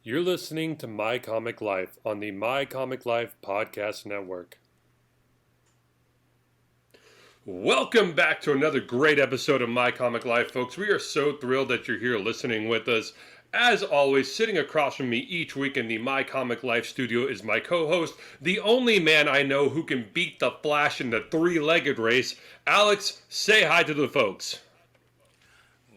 You're listening to My Comic Life on the My Comic Life Podcast Network. Welcome back to another great episode of My Comic Life, folks. We are so thrilled that you're here listening with us. As always, sitting across from me each week in the My Comic Life studio is my co-host, the only man I know who can beat the Flash in the three-legged race. Alex, say hi to the folks.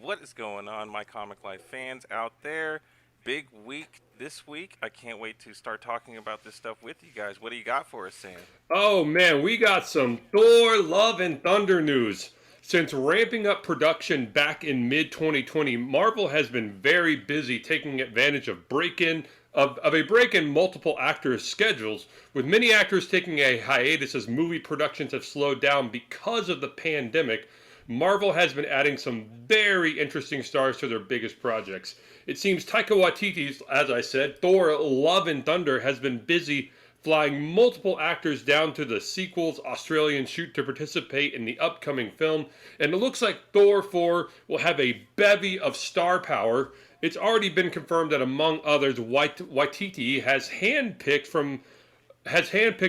What is going on, my Comic Life fans out there? Big week this week. I can't wait to start talking about this stuff with you guys. What do you got for us, Sam? Oh man, we got some Thor Love and Thunder news. Since ramping up production back in mid-2020, Marvel has been very busy taking advantage of a break in multiple actors' schedules, with many actors taking a hiatus as movie productions have slowed down because of the pandemic. Marvel has been adding some very interesting stars to their biggest projects. It seems Taika Waititi's, as I said, Thor Love and Thunder has been busy flying multiple actors down to the sequel's Australian shoot to participate in the upcoming film, and it looks like Thor 4 will have a bevy of star power. It's already been confirmed that, among others, Waititi has handpicked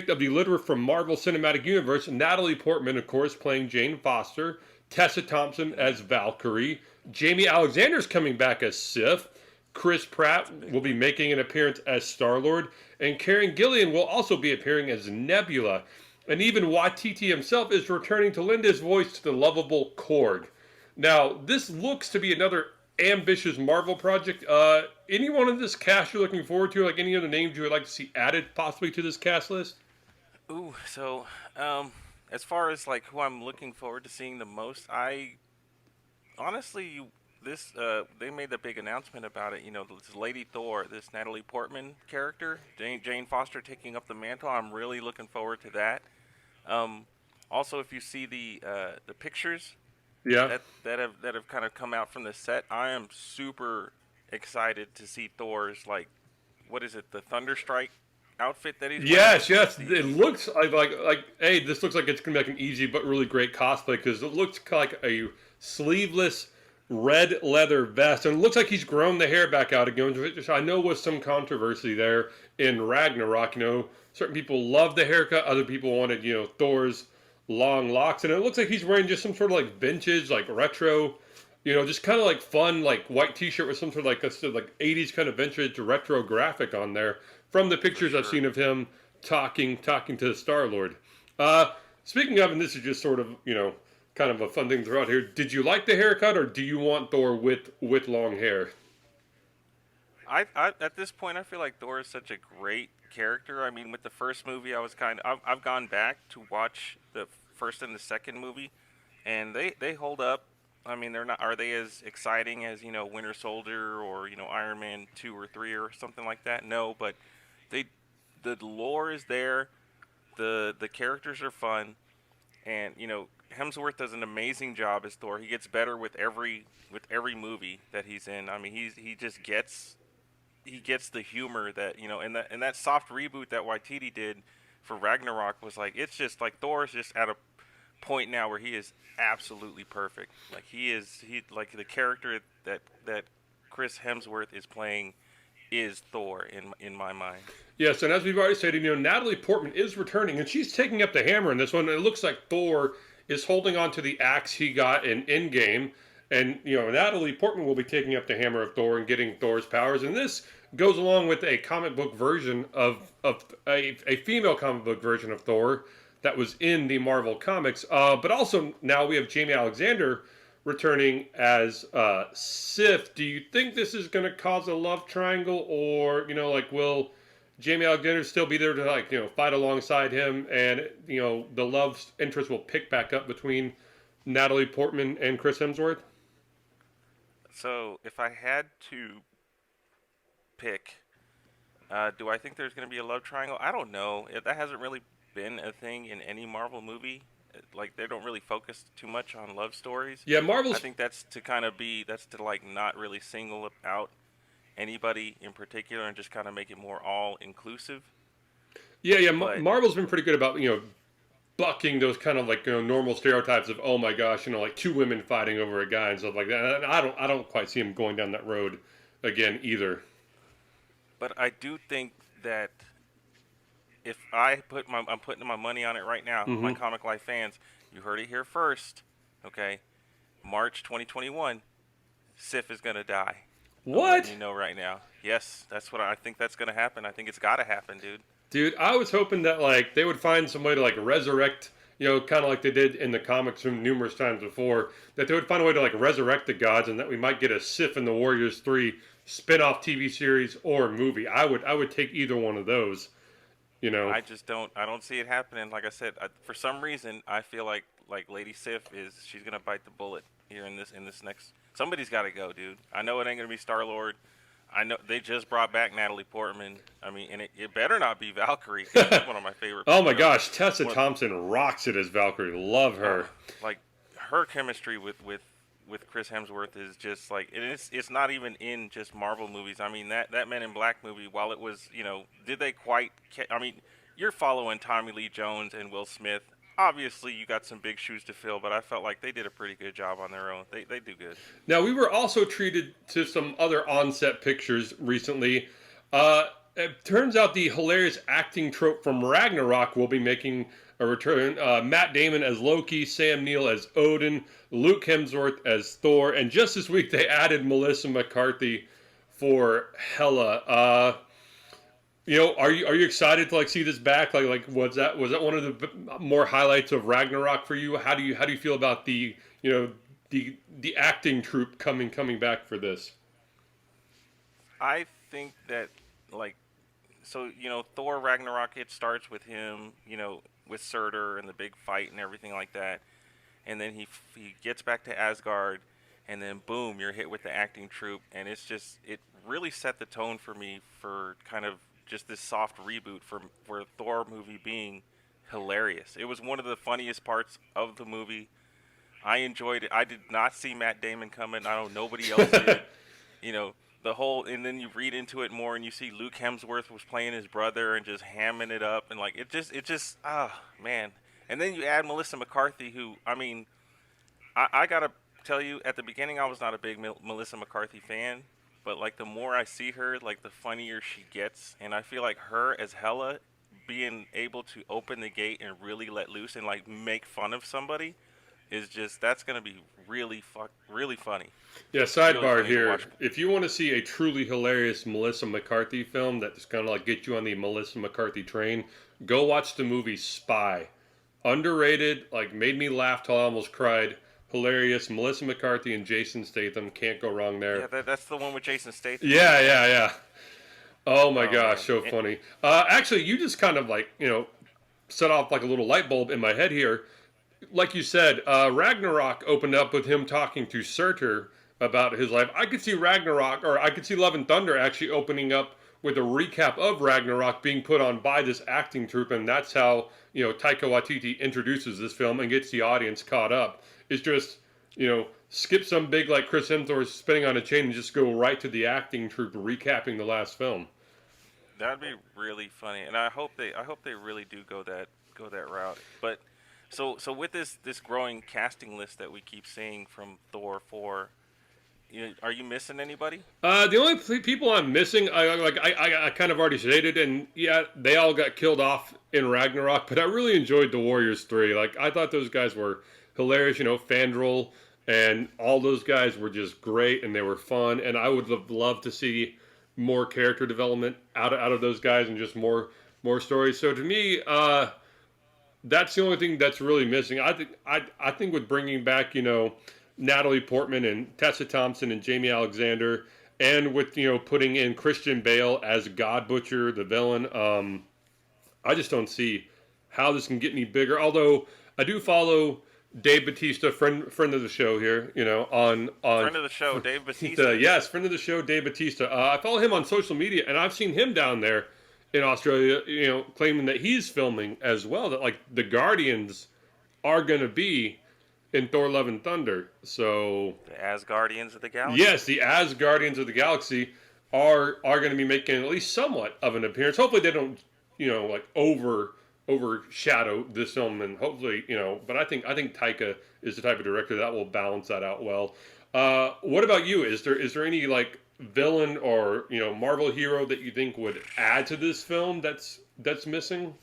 of the litter from Marvel Cinematic Universe, Natalie Portman, of course, playing Jane Foster, Tessa Thompson as Valkyrie, Jamie Alexander's coming back as Sif, Chris Pratt will be making an appearance as Star-Lord, and Karen Gillan will also be appearing as Nebula. And even Waititi himself is returning to lend his voice to the lovable Korg. Now, this looks to be another ambitious Marvel project. Anyone in this cast you're looking forward to? Like any other names you would like to see added possibly to this cast list? As far as like who I'm looking forward to seeing the most, I honestly they made a big announcement about it. You know, this Lady Thor, this Natalie Portman character, Jane Foster taking up the mantle. I'm really looking forward to that. Also, if you see the pictures, Yeah. that have kind of come out from the set, I am super excited to see Thor's like, what is it, the Thunderstrike outfit that he's wearing. Yes. It looks like hey, this looks like it's gonna be like an easy but really great cosplay because it looks like a sleeveless red leather vest, and it looks like he's grown the hair back out again, which I know was some controversy there in Ragnarok. You know, certain people loved the haircut, other people wanted, you know, Thor's long locks, and it looks like he's wearing just some sort of like vintage, like retro, you know, just kind of like fun, like white T-shirt with some sort of like a like 80s kind of vintage retro graphic on there. From the For pictures I've sure. seen of him talking to the Star Lord. Uh, Speaking of, and this is just sort of, you know, kind of a fun thing throughout here. Did you like the haircut, or do you want Thor with long hair? I at this point I feel like Thor is such a great character. I mean, with the first movie, I was I've gone back to watch the first and the second movie, and they hold up. I mean, they're not. Are they as exciting as, you know, Winter Soldier or, you know, Iron Man 2 or 3 or something like that? No, but they the lore is there. The characters are fun, and, you know, Hemsworth does an amazing job as Thor. He gets better with every movie that he's in. I mean, he just gets the humor that, you know, and that soft reboot that Waititi did for Ragnarok was like, it's just like Thor is just at a point now where he is absolutely perfect. Like he like the character that Chris Hemsworth is playing is Thor in my mind. Yes, and as we've already said, you know, Natalie Portman is returning, and she's taking up the hammer in this one. It looks like Thor is holding on to the axe he got in Endgame, and, you know, Natalie Portman will be taking up the hammer of Thor and getting Thor's powers. And this goes along with a comic book version of a female comic book version of Thor that was in the Marvel comics. But also now we have Jamie Alexander returning as Sif. Do you think this is going to cause a love triangle, or, you know, like, will Jamie Alexander still be there to, like, you know, fight alongside him, and, you know, the love interest will pick back up between Natalie Portman and Chris Hemsworth? So if I had to pick, do I think there's going to be a love triangle? I don't know. That hasn't really been a thing in any Marvel movie. Like, they don't really focus too much on love stories. Yeah, I Marvel's think that's to like not really single out anybody in particular and just kind of make it more all inclusive. yeah. But Marvel's been pretty good about, you know, bucking those kind of, like, you know, normal stereotypes of, oh my gosh, you know, like two women fighting over a guy and stuff like that. And I don't quite see him going down that road again either. but I do think that if I'm putting my money on it right now, my Mm-hmm. Comic Life fans, you heard it here first. Okay, March 2021, Sif is gonna die. I'm letting What? you know right now. Yes, that's what I think that's gonna happen. I think it's gotta happen, dude. Dude, I was hoping that like they would find some way to like resurrect, kind of like they did in the comics from numerous times before, that they would find a way to like resurrect the gods, and that we might get a Sif in the Warriors 3 spin-off TV series or movie. I would take either one of those, you know. I just don't. I don't see it happening. Like I said, for some reason, I feel like Lady Sif is she's gonna bite the bullet here in this next. Somebody's got to go, dude. I know it ain't gonna be Star Lord. I know they just brought back Natalie Portman. I mean, and it better not be Valkyrie because she's one of my favorite. Oh my gosh, Tessa One of, Thompson rocks it as Valkyrie. Love her. like her chemistry with Chris Hemsworth is just like, and it's not even in just Marvel movies. I mean that Men in Black movie, while it was, did they quite? I mean, you're following Tommy Lee Jones and Will Smith. Obviously, you got some big shoes to fill, but I felt like they did a pretty good job on their own. They do good. Now, we were also treated to some other on-set pictures recently. It turns out the hilarious acting trope from Ragnarok will be making a return. Matt Damon as Loki, Sam Neill as Odin, Luke Hemsworth as Thor, and just this week they added Melissa McCarthy for Hela. Are you excited to like see this back? Like was that one of the more highlights of Ragnarok for you? How do you feel about the acting troupe coming back for this? I think that like Thor Ragnarok, it starts with him, with Surtur and the big fight and everything like that, and then he gets back to Asgard, and then boom, you're hit with the acting troupe, and it really set the tone for me for kind of just this soft reboot for Thor movie being hilarious. It was one of the funniest parts of the movie. I enjoyed it. I did not see Matt Damon coming. I know nobody else did. The whole, and then you read into it more and you see Luke Hemsworth was playing his brother and just hamming it up, and like man. And then you add Melissa McCarthy, who, I mean, I gotta tell you, at the beginning I was not a big Melissa McCarthy fan, but like the more I see her, like the funnier she gets, and I feel like her as Hela being able to open the gate and really let loose and like make fun of somebody is just, that's gonna be really funny. Yeah, Really sidebar funny to here. watch. If you want to see a truly hilarious Melissa McCarthy film that's kind of like get you on the Melissa McCarthy train, go watch the movie Spy. Underrated, like made me laugh till I almost cried. Hilarious. Melissa McCarthy and Jason Statham, can't go wrong there. Yeah, that's the one with Jason Statham. Yeah, yeah, yeah. Oh my Oh gosh, man. so funny. Actually, you just kind of like, set off like a little light bulb in my head here. Like you said, Ragnarok opened up with him talking to Surtur about his life. I could see Ragnarok, or I could see Love and Thunder actually opening up with a recap of Ragnarok being put on by this acting troupe, and that's how Taika Waititi introduces this film and gets the audience caught up. It's just skip some big like Chris Hemsworth spinning on a chain and just go right to the acting troupe recapping the last film. That'd be really funny, and I hope they really do go that route. But so with this growing casting list that we keep seeing from Thor 4, are you missing anybody? The only people I'm missing, I kind of already stated, and yeah, they all got killed off in Ragnarok. But I really enjoyed the Warriors 3. Like I thought those guys were hilarious. Fandral and all those guys were just great, and they were fun. And I would love to see more character development out of those guys and just more stories. So to me, that's the only thing that's really missing. I think with bringing back Natalie Portman and Tessa Thompson and Jamie Alexander, and with putting in Christian Bale as God Butcher, the villain, I just don't see how this can get any bigger. Although I do follow Dave Bautista, friend of the show here, on Friend of the show, Dave Bautista. Yes, friend of the show, Dave Bautista. I follow him on social media, and I've seen him down there in Australia, claiming that he's filming as well. That like the Guardians are going to be in Thor: Love and Thunder. So The Asgardians of the Galaxy. yes, the Asgardians of the Galaxy are going to be making at least somewhat of an appearance. Hopefully they don't like overshadow this film, and hopefully But I think Taika is the type of director that will balance that out well. What about you? Is there any like villain or Marvel hero that you think would add to this film that's missing?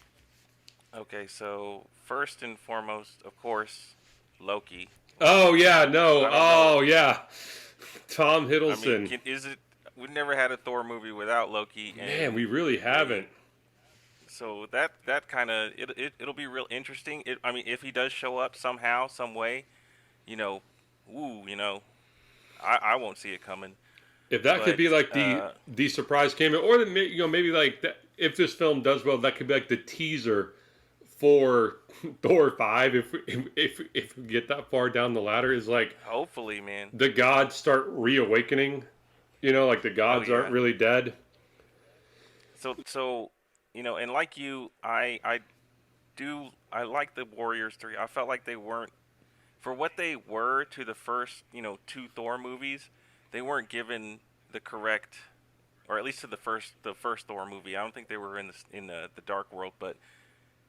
Okay, so first and foremost, of course, Loki. Like, Oh yeah, no. I don't know. Oh yeah, Tom I mean, Hiddleston. is it? We've never had a Thor movie without Loki, Man, we and really they haven't. so that kind of it'll be real interesting. I mean, if he does show up somehow, some way, you know, ooh, I won't see it coming. If that could But be like the surprise cameo, or maybe like that, if this film does well, that could be like the teaser for Thor 5. If we get that far down the ladder, is like hopefully, man. the gods start reawakening. Like the Oh gods aren't yeah. really dead. So and like you, I like the Warriors 3. I felt like they weren't for what they were to the first, two Thor movies. They weren't given the correct, or at least to the first Thor movie. I don't think they were in the Dark World, but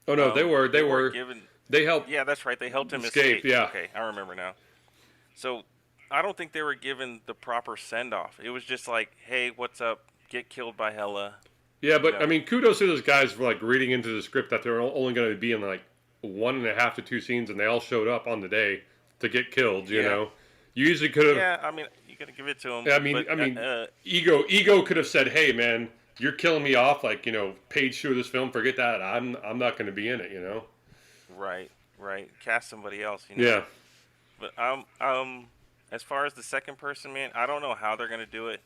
Oh no, they were they they weren't were given. they helped Yeah, that's right. They helped him escape. escape. Yeah, Okay, I remember now. So I don't think they were given the proper send off. It was just like, hey, what's up? Get killed by Hela. yeah, You but I know. mean, kudos to those guys for like reading into the script that they're only going to be in like 1.5 to 2 scenes, and they all showed up on the day to get killed. Yeah. You usually could have. Yeah. I mean, you gotta give it to him. I mean, But I mean, ego could have said, "Hey, man, you're killing me off." Like page 2 of this film, forget that. I'm not going to be in it. right, right. Cast somebody else. Yeah. But as far as the second person, man, I don't know how they're gonna do it.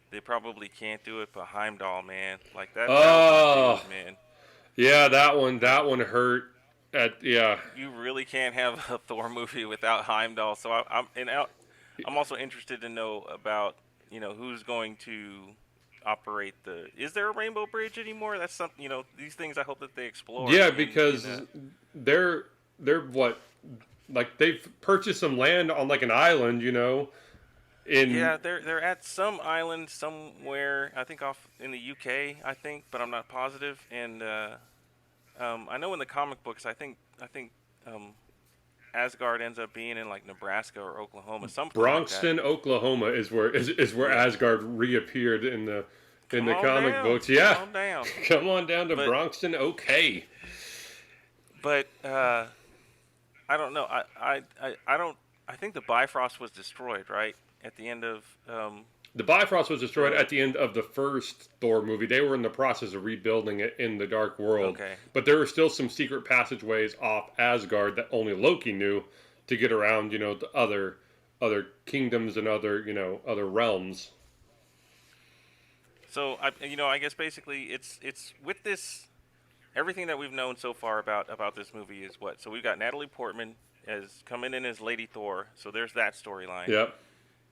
They probably can't do it, but Heimdall, man, like that was my Oh, dude, man. yeah, that one hurt. Yeah, You really can't have a Thor movie without Heimdall. So I'm also interested to know about who's going to operate the. Is there a Rainbow Bridge anymore? That's something these things I hope that they explore yeah, in because they're what, like they've purchased some land on like an island, in Yeah, they're at some island somewhere. I think off in the UK. I think, but I'm not positive. And I know in the comic books, I think um, Asgard ends up being in like Nebraska or Oklahoma, something like that. Bronxton, Oklahoma is where Yeah. Asgard reappeared in Come the on comic down. books. Come Yeah, on down. come on down to But Bronxton. Okay. but I don't know. I don't. I think the Bifrost was destroyed right at the end of The Bifrost was destroyed the. at the end of the first Thor movie. They were in the process of rebuilding it in the Dark World, Okay. but there were still some secret passageways off Asgard that only Loki knew to get around, the other kingdoms and other realms. So I guess basically it's with this everything that we've known so far about this movie is what. So we've got Natalie Portman as coming in as Lady Thor. So there's that storyline. Yep.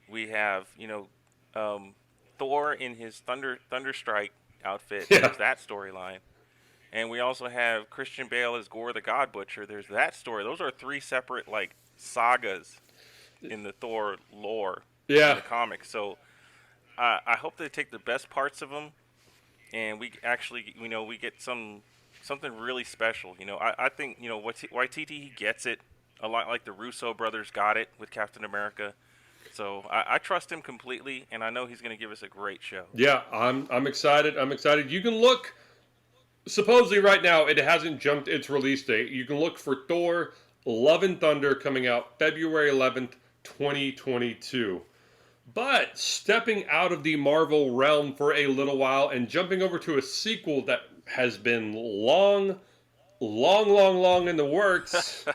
We have Thor in his Thunderstrike outfit. Yeah. There's that storyline. And we also have Christian Bale as Gore the God Butcher. There's that story. Those are three separate like sagas in the Thor lore in Yeah. the comics. So I hope they take the best parts of them, and we actually we get something really special. I think Waititi he gets it a lot like the Russo brothers got it with Captain America. So I trust him completely, and I know he's going to give us a great show. Yeah, I'm excited. I'm excited. You can look. Supposedly, right now, it hasn't jumped its release date. You can look for Thor: Love and Thunder coming out February 11th, 2022. But stepping out of the Marvel realm for a little while and jumping over to a sequel that has been long, long, long, long in the works.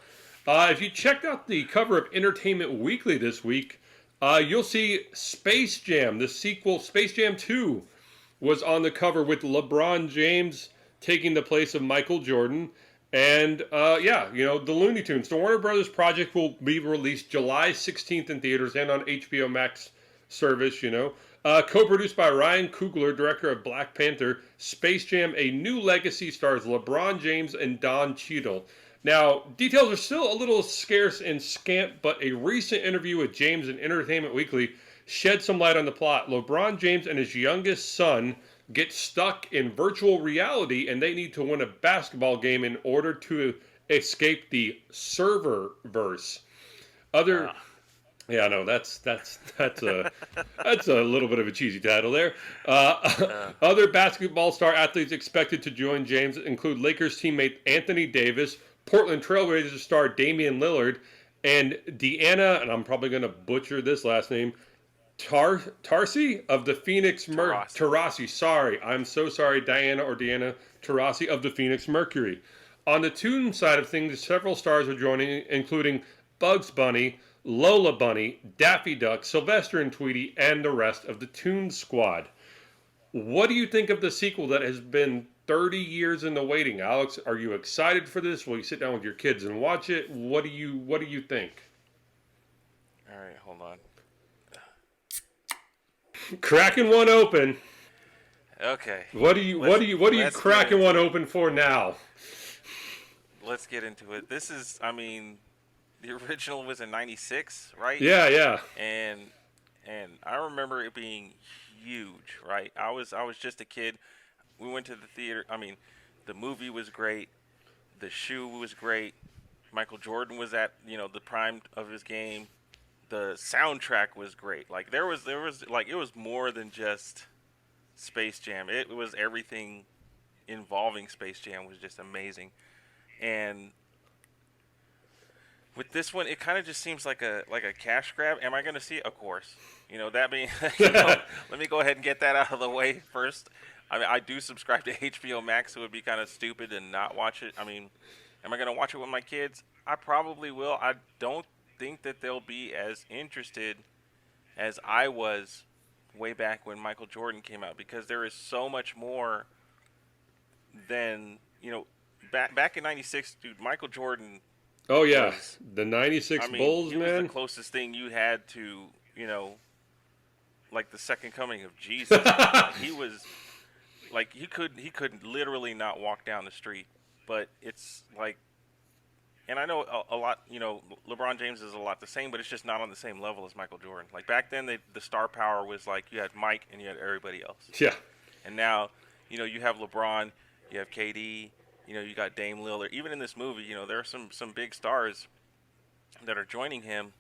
If you checked out the cover of Entertainment Weekly this week, you'll see Space Jam, the sequel, Space Jam 2, was on the cover with LeBron James taking the place of Michael Jordan. And the Looney Tunes. The Warner Brothers project will be released July 16th in theaters and on HBO Max service. Co-produced by Ryan Coogler, director of Black Panther. Space Jam: A New Legacy stars LeBron James and Don Cheadle. Now, details are still a little scarce and scant, but a recent interview with James in Entertainment Weekly shed some light on the plot. LeBron James and his youngest son get stuck in virtual reality, and they need to win a basketball game in order to escape the server verse. Other Ah, Yeah, no, that's a little bit of a cheesy title there. Uh, Other basketball star athletes expected to join James include Lakers teammate Anthony Davis, Portland Trailblazers star Damian Lillard, and Deanna, and I'm probably going to butcher this last name, Tarsi of the Tarasi. Tarasi. Sorry, I'm so sorry, Diana or Deanna Tarasi of the Phoenix Mercury. On the tune side of things, several stars are joining, including Bugs Bunny, Lola Bunny, Daffy Duck, Sylvester and Tweety, and the rest of the Toon Squad. What do you think of the sequel that has been 30 years in the waiting? Alex, are you excited for this? Will you sit down with your kids and watch it? What do you think? All right, hold on. Cracking one open. Okay, What are you let's get cracking into one it. open for now? Let's get into it. This is, I mean, the original was in '96, right? Yeah, yeah. And I remember it being huge, right? I was just a kid. We went to the theater. I mean, the movie was great. The shoe was great. Michael Jordan was at the prime of his game. The soundtrack was great. Like there was like it was more than just Space Jam. It was everything involving Space Jam was just amazing. And with this one, it kind of just seems like a cash grab. Am I going to see it? Of course. That being, let me go ahead and get that out of the way first. I mean, I do subscribe to HBO Max, so it would be kind of stupid and not watch it. I mean, am I going to watch it with my kids? I probably will. I don't think that they'll be as interested as I was way back when Michael Jordan came out because there is so much more than, back in '96, dude, Michael Jordan Oh yeah, was the I '96 mean, Bulls, he was the man. closest thing you had to, like the second coming of Jesus, man. Like he was like he could literally not walk down the street. But it's like and I know a lot, LeBron James is a lot the same, but it's just not on the same level as Michael Jordan. Like back then the star power was like you had Mike and you had everybody else. Yeah, And now, you have LeBron, you have KD, you got Dame Lillard. Even in this movie, there are some big stars that are joining him,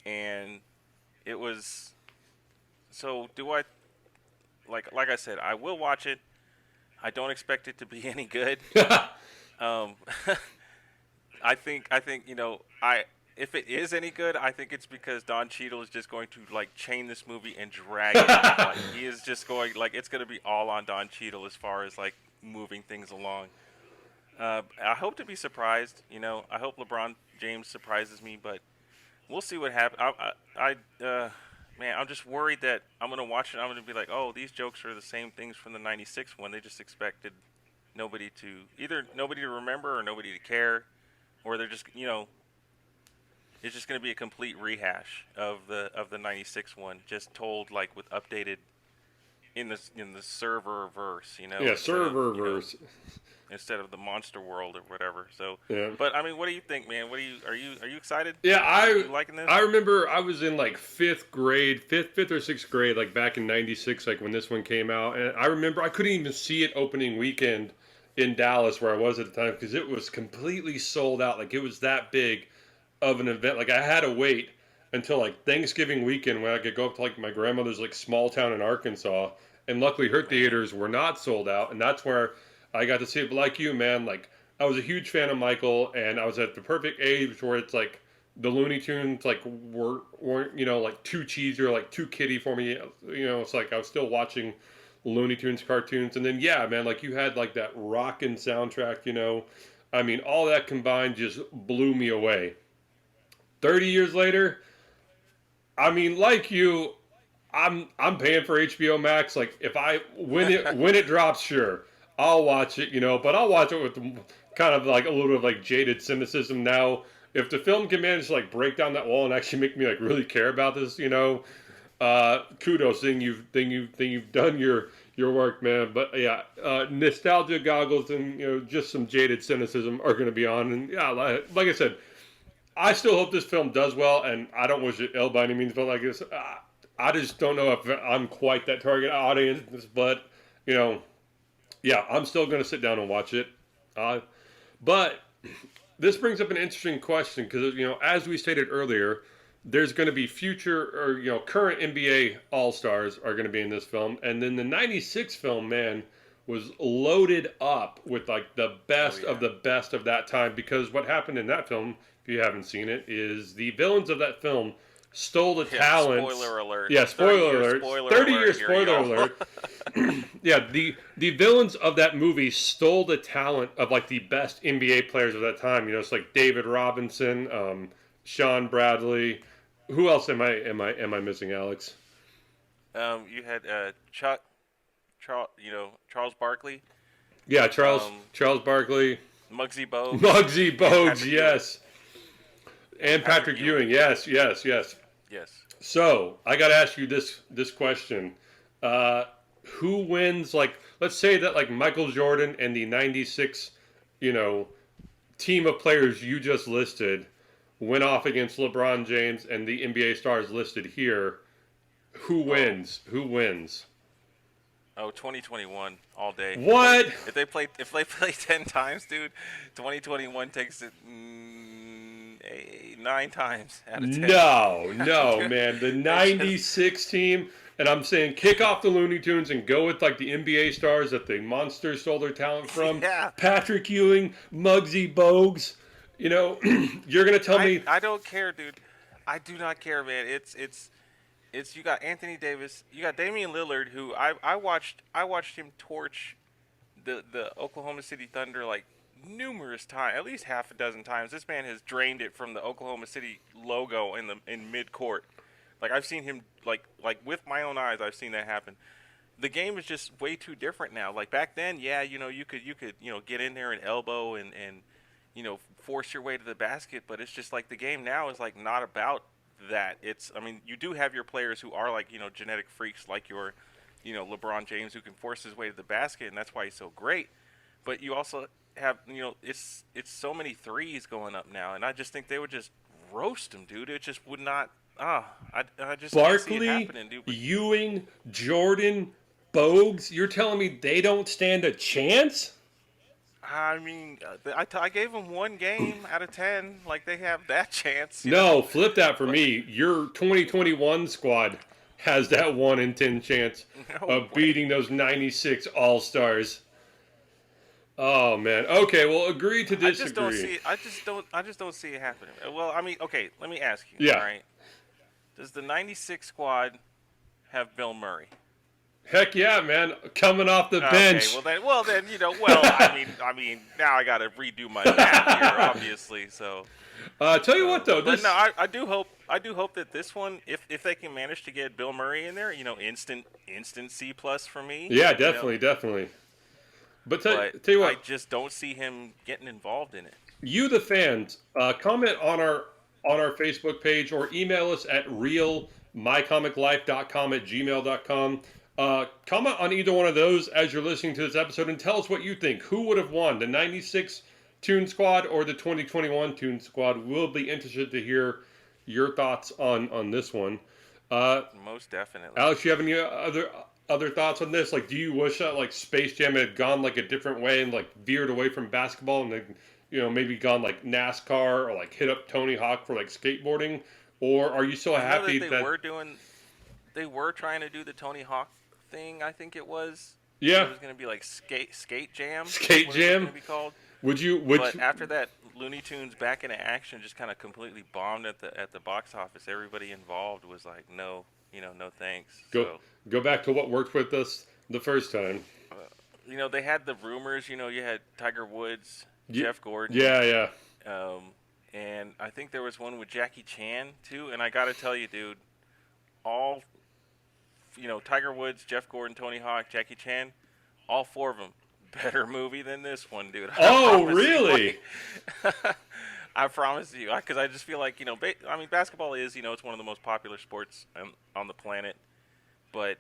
and it was so. Do I like I said? I will watch it. I don't expect it to be any good. Um, I think I if it is any good, I think it's because Don Cheadle is just going to like chain this movie and drag it out. Like he is just going like it's going to be all on Don Cheadle as far as like moving things along. I hope to be surprised. I hope LeBron James surprises me, but we'll see what happens. Man, I'm just worried that I'm gonna watch it. I'm gonna be like, oh, these jokes are the same things from the '96 one. They just expected nobody to either nobody to remember or nobody to care, or they're just it's just gonna be a complete rehash of the '96 one, just told like with updated in the server verse, yeah, instead of server verse. instead of the monster world or whatever. So, Yeah, but I mean, what do you think, man? What are you excited? yeah. I You liking this? I remember I was in like fifth grade, fifth or sixth grade, like back in '96, like when this one came out, and I remember I couldn't even see it opening weekend in Dallas where I was at the time because it was completely sold out. Like it was that big of an event. Like I had to wait until like Thanksgiving weekend when I could go up to like my grandmother's like small town in Arkansas, and luckily her Man, theaters were not sold out, and that's where I got to see it. But like you, man, like I was a huge fan of Michael, and I was at the perfect age where it's like the Looney Tunes like weren't like too cheesy or like too kiddie for me. It's like I was still watching Looney Tunes cartoons, and then yeah, man, like you had like that rockin' soundtrack. I mean, all that combined just blew me away. 30 years later, I mean, like you, I'm paying for HBO Max. Like if I when it drops, sure, I'll watch it. But I'll watch it with kind of like a little bit of like jaded cynicism now. If the film can manage to like break down that wall and actually make me like really care about this, kudos, thing you've done your work, man. But yeah, nostalgia goggles and just some jaded cynicism are going to be on. And yeah, like I said, I still hope this film does well, and I don't wish it ill by any means. But like this, I just don't know if I'm quite that target audience. But you know, yeah, I'm still going to sit down and watch it. Uh, but this brings up an interesting question because as we stated earlier, there's going to be future or current NBA All Stars are going to be in this film, and then the '96 film, man, was loaded up with like the Oh best of yeah. the best of that time. Because what happened in that film, if you haven't seen it, is the villains of that film stole the Yeah. talents. Spoiler alert. Yeah, 30 spoiler year alert. spoiler 30-year alert. Here you spoiler go. alert. Yeah, the villains of that movie stole the talent of like the best NBA players of that time. It's like David Robinson, Sean Bradley. Who else am I missing, Alex? You had Charles Barkley, Yeah, Charles um, Charles Barkley, Muggsy Bogues, Muggsy and Bogues, Patrick Ewing. yes, and Patrick Ewing, yes, yes, yes. Yes. So I got to ask you this question: who wins? Like, let's say that like Michael Jordan and the '96, you know, team of players you just listed went off against LeBron James and the NBA stars listed here. Who Oh, wins? Who wins? 2021 all day. What? If they play 10 times, dude, 2021 takes it 9 times out of 10. No, no, Dude, man. The it's just '96 team, and I'm saying kick off the Looney Tunes and go with like the NBA stars that the Monsters stole their talent from. yeah. Patrick Ewing, Muggsy Bogues. You're gonna tell me I don't care, dude. I do not care, man. It's you got Anthony Davis, you got Damian Lillard, who I watched him torch the Oklahoma City Thunder like numerous times, at least half a dozen times. This man has drained it from the Oklahoma City logo in mid court. Like I've seen him like with my own eyes. I've seen that happen. The game is just way too different now. Like back then, yeah, you could get in there and elbow and force your way to the basket, but it's just like the game now is like not about that. I mean, you do have your players who are like genetic freaks, like your LeBron James, who can force his way to the basket, and that's why he's so great. But you also have it's so many threes going up now, and I just think they would just roast him, dude. It just would not. I just can't see it Barkley, happening, dude. But Ewing, Jordan, Bogues. You're telling me they don't stand a chance? I mean, I gave them one game out of 10. Like they have that chance, No, flip that for But me. Your 2021 squad has that 1 in 10 chance no of way. beating those '96 All Stars. Oh man. Okay, well, agree to I just don't disagree. see it. I just don't see it happening. Well, I mean, okay. Let me ask you. All Yeah. right. Does the '96 squad have Bill Murray? Heck yeah, man. Coming off the Okay. bench. Well then, I mean, now I got to redo my math here, obviously. So, Tell you what though, but no, this. I do hope that this one, if they can manage to get Bill Murray in there, instant C plus for me. Yeah, definitely, definitely. But But tell you I what, just don't see him getting involved in it. you the fans, comment on our Facebook page or email us at realmycomiclife.com at gmail.com. Comment on either one of those as you're listening to this episode and tell us what you think. Who would have won, the '96 Toon Squad or the 2021 Toon Squad? We'll be interested to hear your thoughts on this one. Uh, Most definitely. Alex, you have any other thoughts on this? Like, do you wish that like Space Jam had gone like a different way and like veered away from basketball and then maybe gone like NASCAR or like hit up Tony Hawk for like skateboarding? Or are you so I know happy that that they were trying to do the Tony Hawk thing. I think it was. It yeah, was going to be like skate jam. Skate What it was going Jam? to be called. Would But you, after that, Looney Tunes back into action just kind of completely bombed at the box office. Everybody involved was like, no, no thanks. go So, go back to what worked with us the first time? uh, they had the rumors. You had Tiger Woods, Ye- Jeff Gordon, Yeah, yeah. and I think there was one with Jackie Chan too. And I got to tell you, dude, all Tiger Woods, Jeff Gordon, Tony Hawk, Jackie Chan, all 4 of them better movie than this one, dude. I Oh, promise you. really? I promise you, because I just feel like I mean, basketball is it's one of the most popular sports on the planet, but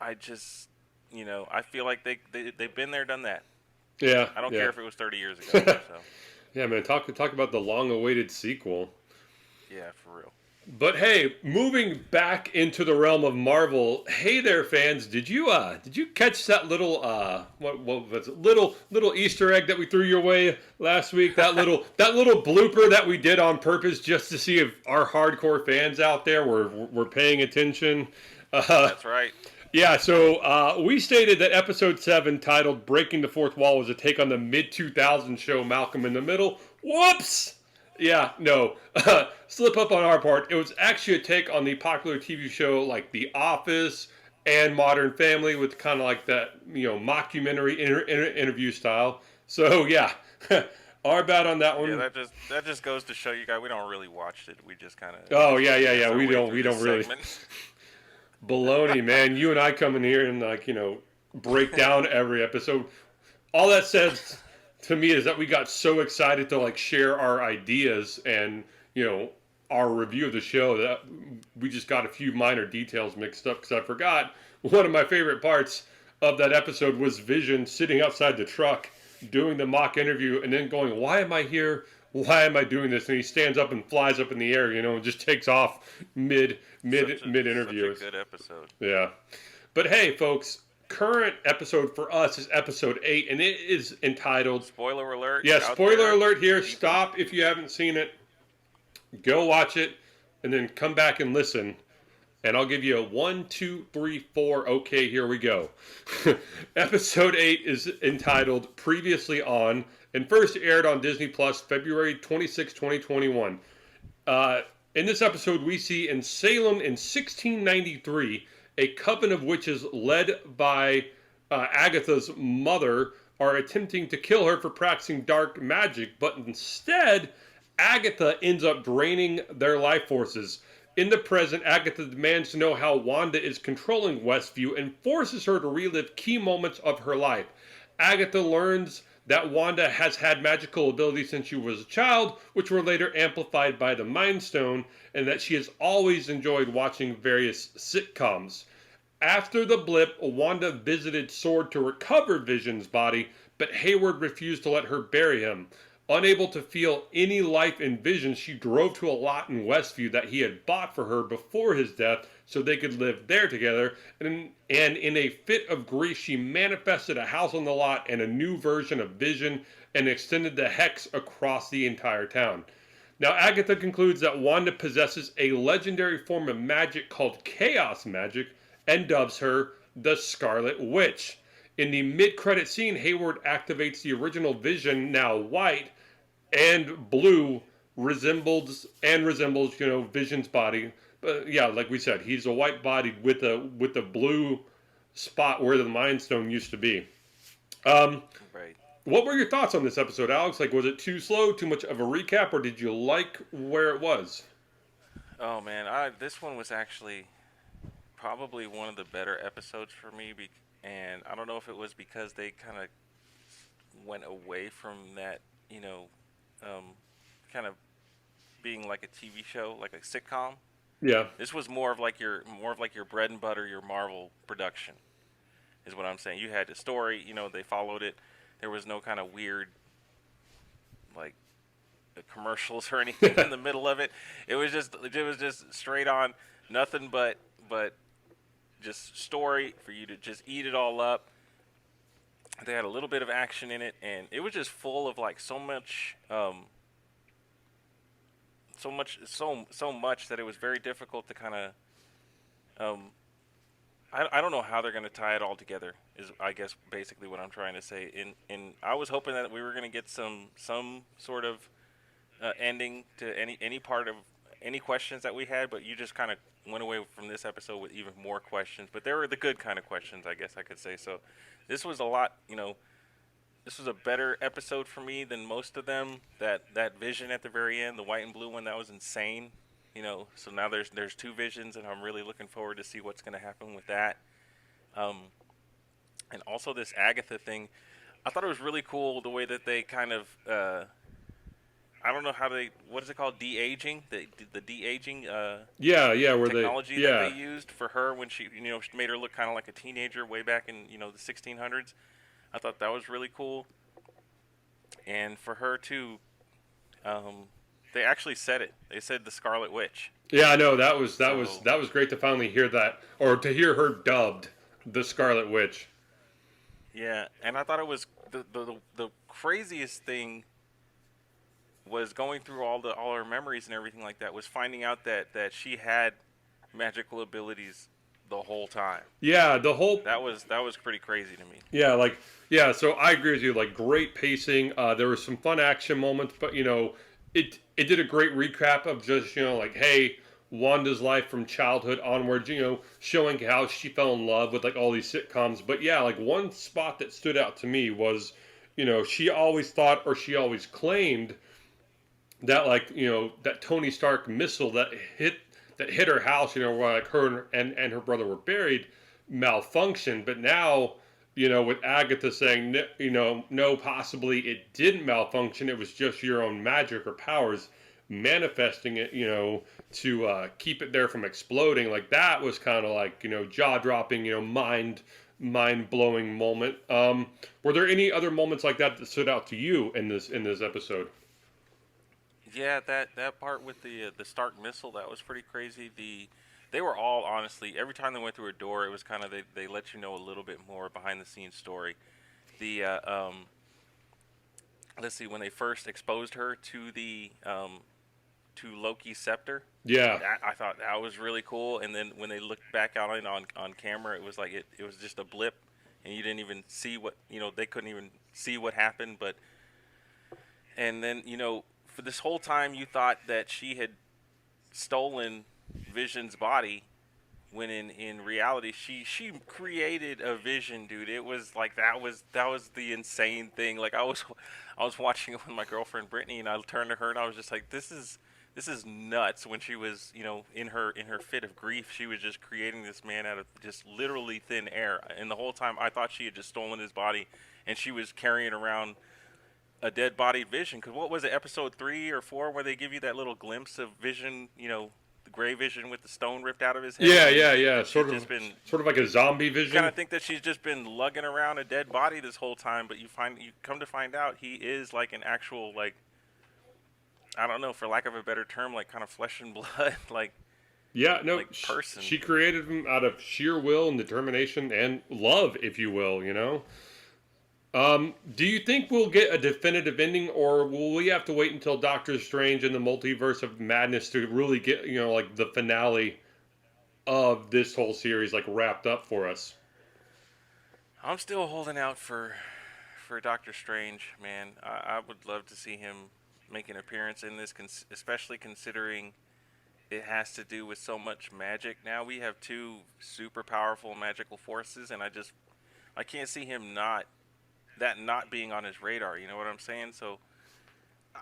I just I feel like they've been there, done that. Yeah, I don't yeah. care if it was 30 years ago. So Yeah, man. Talk about the long-awaited sequel. yeah, for real. But hey, moving back into the realm of Marvel, hey there, fans! Did you catch that little what was it? Little Easter egg that we threw your way last week? That little blooper that we did on purpose just to see if our hardcore fans out there were paying attention. Uh, That's right. yeah, so we stated that episode 7, titled Breaking the Fourth Wall, was a take on the mid 2000s show Malcolm in the Middle. Whoops! Yeah, no. Slip up on our part. It was actually a take on the popular TV show like The Office and Modern Family with kind of like that, mockumentary interview style. So, yeah, our bad on that Yeah, one. that just goes to show you guys we don't really watch it. We just kind of Oh, yeah, yeah, guess yeah. our We way don't, through we this don't really. segment. Baloney, man. You and I come in here and, break down every episode. All that says to me is that we got so excited to share our ideas and our review of the show that we just got a few minor details mixed up because I forgot one of my favorite parts of that episode was Vision sitting outside the truck doing the mock interview and then going, "Why am I here? Why am I doing this?" And he stands up and flies up in the air, and just takes off mid Such a interview. good episode. Yeah. But hey, folks, current episode for us is episode 8, and it is entitled. Spoiler alert Yeah, out spoiler there, alert here. people. Stop if you haven't seen it. Go watch it, and then come back and listen. And I'll give you a 1, 2, 3, 4. Okay, here we go. Episode 8 is entitled Previously On, and first aired on Disney Plus February 26, 2021. In this episode, we see in Salem in 1693, a coven of witches led by Agatha's mother are attempting to kill her for practicing dark magic, but instead, Agatha ends up draining their life forces. In the present, Agatha demands to know how Wanda is controlling Westview and forces her to relive key moments of her life. Agatha learns that Wanda has had magical abilities since she was a child, which were later amplified by the Mind Stone, and that she has always enjoyed watching various sitcoms. After the blip, Wanda visited Sword to recover Vision's body, but Hayward refused to let her bury him. Unable to feel any life in Vision, she drove to a lot in Westview that he had bought for her before his death so they could live there together. And in a fit of grief, she manifested a house on the lot and a new version of Vision and extended the hex across the entire town. Now, Agatha concludes that Wanda possesses a legendary form of magic called chaos magic and dubs her the Scarlet Witch. In the mid-credit scene, Hayward activates the original Vision, now white, and blue resembles Vision's body. But yeah, like we said, he's a white bodied with a blue spot where the Mind Stone used to be. Um, Right. what were your thoughts on this episode, Alex? Was it too slow, too much of a recap, or did you like where it was? Oh man, this one was actually probably one of the better episodes for me. And I don't know if it was because they kind of went away from that, um, kind of being like a TV show, like a sitcom. Yeah, This was more of like your bread and butter, your Marvel production, is what I'm saying. You had the story, they followed it. There was no kind of weird like commercials or anything in the middle of it. It was just straight on, nothing but just story for you to just eat it all up. They had a little bit of action in it, and it was just full of like so much that it was very difficult to kind of I don't know how they're going to tie it all together, is I guess basically what I'm trying to say. And I was hoping that we were going to get some sort of ending to any part of any questions that we had, but you just kind of went away from this episode with even more questions. But they were the good kind of questions, I guess I could say. So this was a lot, this was a better episode for me than most of them. That vision at the very end, the white and blue one, that was insane. So now there's two visions, and I'm really looking forward to see what's going to happen with that. Um, and also this Agatha thing, I thought it was really cool the way that they kind of I don't know what is it called, de-aging, the de-aging yeah, where technology yeah, that they used for her when she made her look kind of like a teenager way back in the 1600s. I thought that was really cool, and for her too. They actually said it. They said the Scarlet Witch. Yeah, I know So that was great to finally hear that, or to hear her dubbed the Scarlet Witch. yeah, and I thought it was the craziest thing was going through all her memories and everything like that, was finding out that she had magical abilities the whole time. Yeah, the whole That was pretty crazy to me. yeah, like yeah. So I agree with you. Like great pacing. There were some fun action moments, but it did a great recap of just like hey, Wanda's life from childhood onwards. Showing how she fell in love with like all these sitcoms. But yeah, like one spot that stood out to me was she always thought or she always claimed that like that Tony Stark missile that hit her house, where like her and her brother were buried, malfunctioned. But now, with Agatha saying, no, possibly it didn't malfunction. It was just your own magic or powers manifesting it, to keep it there from exploding. Like that was kind of like jaw dropping, mind blowing moment. Were there any other moments like that stood out to you in this episode? Yeah, that part with the Stark missile, that was pretty crazy. They were all, honestly, every time they went through a door, it was kind of, they let you know a little bit more behind the scenes story. The let's see, when they first exposed her to Loki's scepter, Yeah. that I thought that was really cool. And then when they looked back out on camera, it was like it was just a blip, and you didn't even see what, they couldn't even see what happened. But and then for this whole time you thought that she had stolen Vision's body, when in reality she created a Vision, dude. It was like that was the insane thing. Like I was watching it with my girlfriend Brittany, and I turned to her and I was just like, this is nuts. When she was, in her fit of grief, she was just creating this man out of just literally thin air. And the whole time I thought she had just stolen his body, and she was carrying around a dead body Vision. Because what was it, episode 3 or 4, where they give you that little glimpse of Vision, the gray Vision with the stone ripped out of his head, Yeah, and you yeah, think yeah. that she's just been, Sort of like a zombie you kind vision. of think that she's just been lugging around a dead body this whole time. But you come to find out he is like an actual, like, I don't know, for lack of a better term, like kind of flesh and blood, Yeah, no, like person. she created him out of sheer will and determination and love, if you will. Do you think we'll get a definitive ending, or will we have to wait until Doctor Strange and the Multiverse of Madness to really get, like the finale of this whole series, like wrapped up for us? I'm still holding out for Doctor Strange, man. I would love to see him make an appearance in this, especially considering it has to do with so much magic. Now we have two super powerful magical forces, and I can't see him not being on his radar. You know what I'm saying? So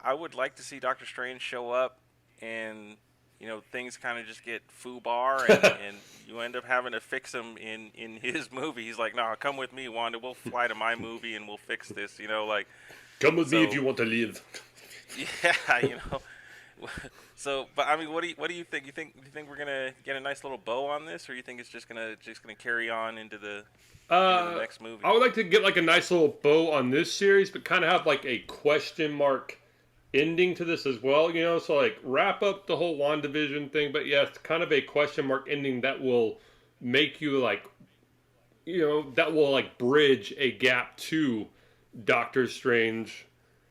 I would like to see Doctor Strange show up, and things kind of just get foobar, and you end up having to fix him in his movie. He's like, "Nah, come with me, Wanda. We'll fly to my movie and we'll fix this." Like, Come with me if so you want to live. yeah, So, but I mean, what do you think? You think we're gonna get a nice little bow on this, or you think it's just gonna carry on into the next movie? I would like to get like a nice little bow on this series, but kind of have like a question mark ending to this as well. So like wrap up the whole WandaVision thing, but yes, kind of a question mark ending that will make you like, that will like bridge a gap to Doctor Strange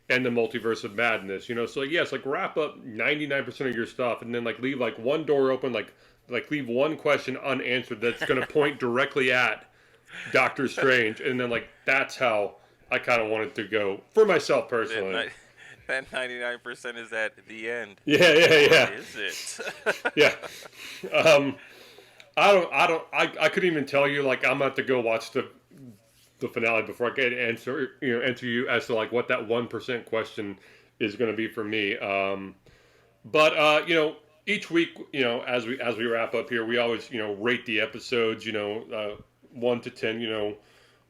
and the Multiverse of Madness. So yes, like wrap up 99% of your stuff, and then like leave like one door open, like leave one question unanswered that's going to point directly at Doctor Strange, and then like that's how I kind of wanted to go for myself That personally. that 99% is at the end, Yeah, yeah, or yeah, is it? yeah. Um, I couldn't even tell you. Like, I'm gonna have to go watch the finale before I can answer you as to like what that 1% question is going to be for me. But each week, as we wrap up here, we always rate the episodes. 1 to 10.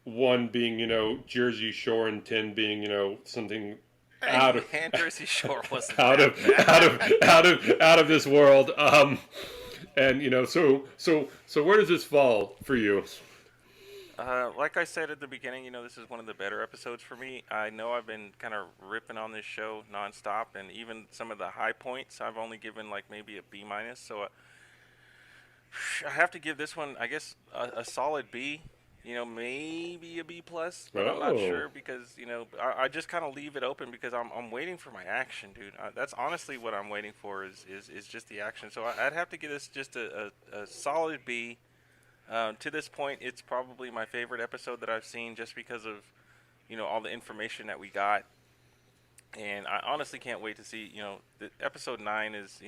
One being Jersey Shore, and 10 being something Hey out of man, Jersey Shore wasn't out that of out of bad. out of this world. And so where does this fall for you? Like I said at the beginning, this is one of the better episodes for me. I know I've been kind of ripping on this show nonstop, and even some of the high points I've only given like maybe a B minus. So I have to give this one, I guess, a solid B. Maybe a B plus, but I'm not Oh, sure because I just kind of leave it open because I'm waiting for my action, dude. That's honestly what I'm waiting for is just the action. So I'd have to give this just a solid B. To this point, it's probably my favorite episode that I've seen just because of all the information that we got, and I honestly can't wait to see the episode 9 is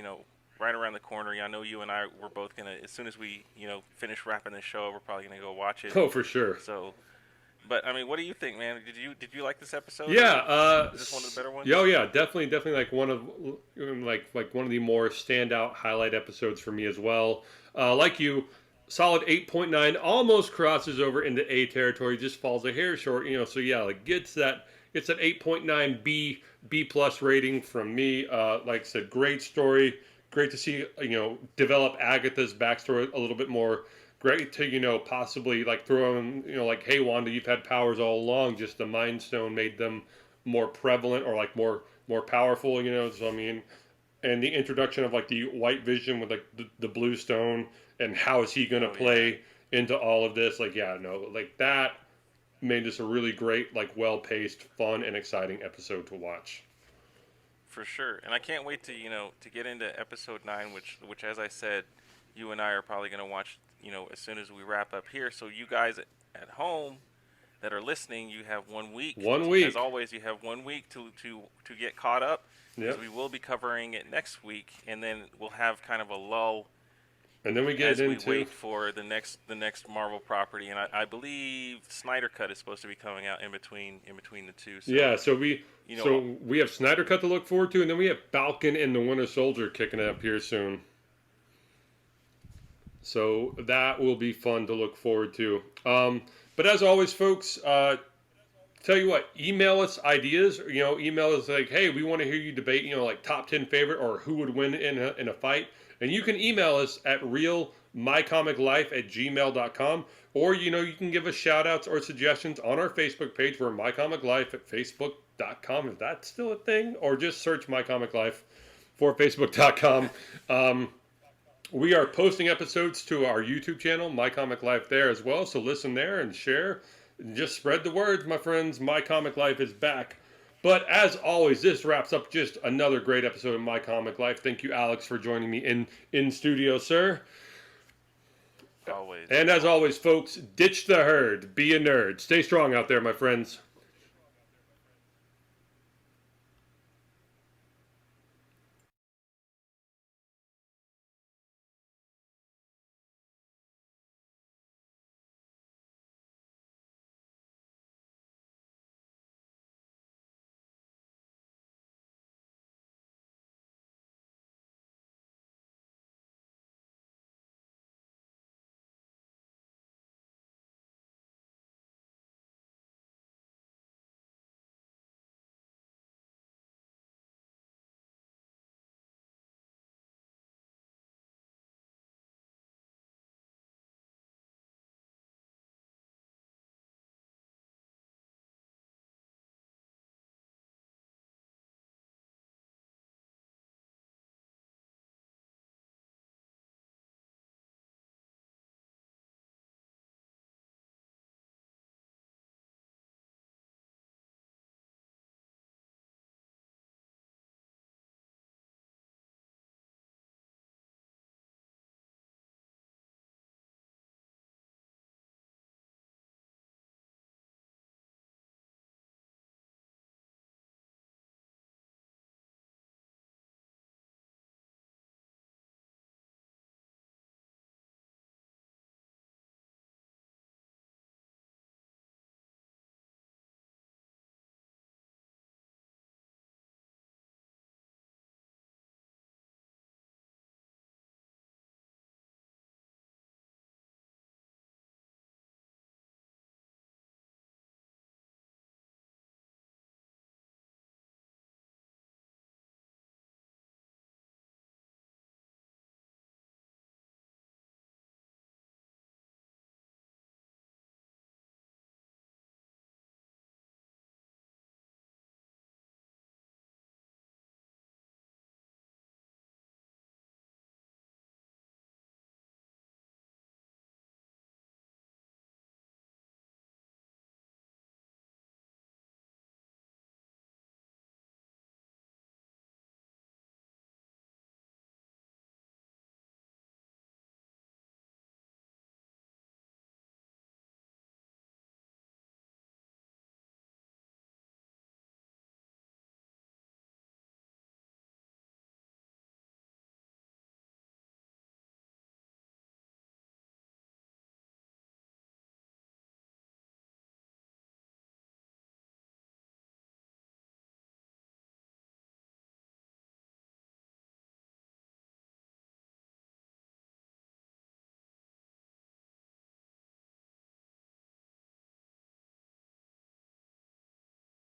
right around the corner. I know you and I we're both gonna as soon as we finish wrapping this show, we're probably gonna go watch it. oh, for sure. So, but I mean, what do you think, man? Did you like this episode, Yeah, or is this one of the better ones? oh yeah, definitely like one of like one of the more standout highlight episodes for me as well. Like you, solid 8.9, almost crosses over into A territory, just falls a hair short. So yeah, like gets that 8.9 B plus rating from me. Like I said, great story. Great to see develop Agatha's backstory a little bit more. Great to possibly like throw in like, hey Wanda, you've had powers all along. Just the Mind Stone made them more prevalent or like more powerful. So I mean, and the introduction of like the White Vision with like the Blue Stone, and how is he going to Oh yeah, play into all of this? Like yeah, no, like that made this a really great, like well paced, fun, and exciting episode to watch. for sure. And I can't wait to to get into episode 9, which as I said, you and I are probably gonna watch as soon as we wrap up here. So you guys at home that are listening, you have 1 week. One As week. always, you have 1 week to get caught up because Yep. we will be covering it next week, and then we'll have kind of a lull And then we get as we into wait for the next Marvel property. And I believe Snyder Cut is supposed to be coming out in between the two. So yeah. you know, So we have Snyder Cut to look forward to, and then we have Falcon and the Winter Soldier kicking up here soon. So that will be fun to look forward to. But as always, folks, tell you what, email us ideas. Email us like, hey, we want to hear you debate, like top 10 favorite or who would win in a fight. And you can email us at realmycomiclife@gmail.com. Or, you can give us shout outs or suggestions on our Facebook page. We're mycomiclife at facebook.com. Is that still a thing? Or just search mycomiclife for facebook.com. We are posting episodes to our YouTube channel, My Comic Life, there as well. So listen there and share. Just spread the word, my friends. My Comic Life is back. But as always, this wraps up just another great episode of My Comic Life. Thank you, Alex, for joining me in studio, sir. always. And as always, folks, ditch the herd. Be a nerd. Stay strong out there, my friends.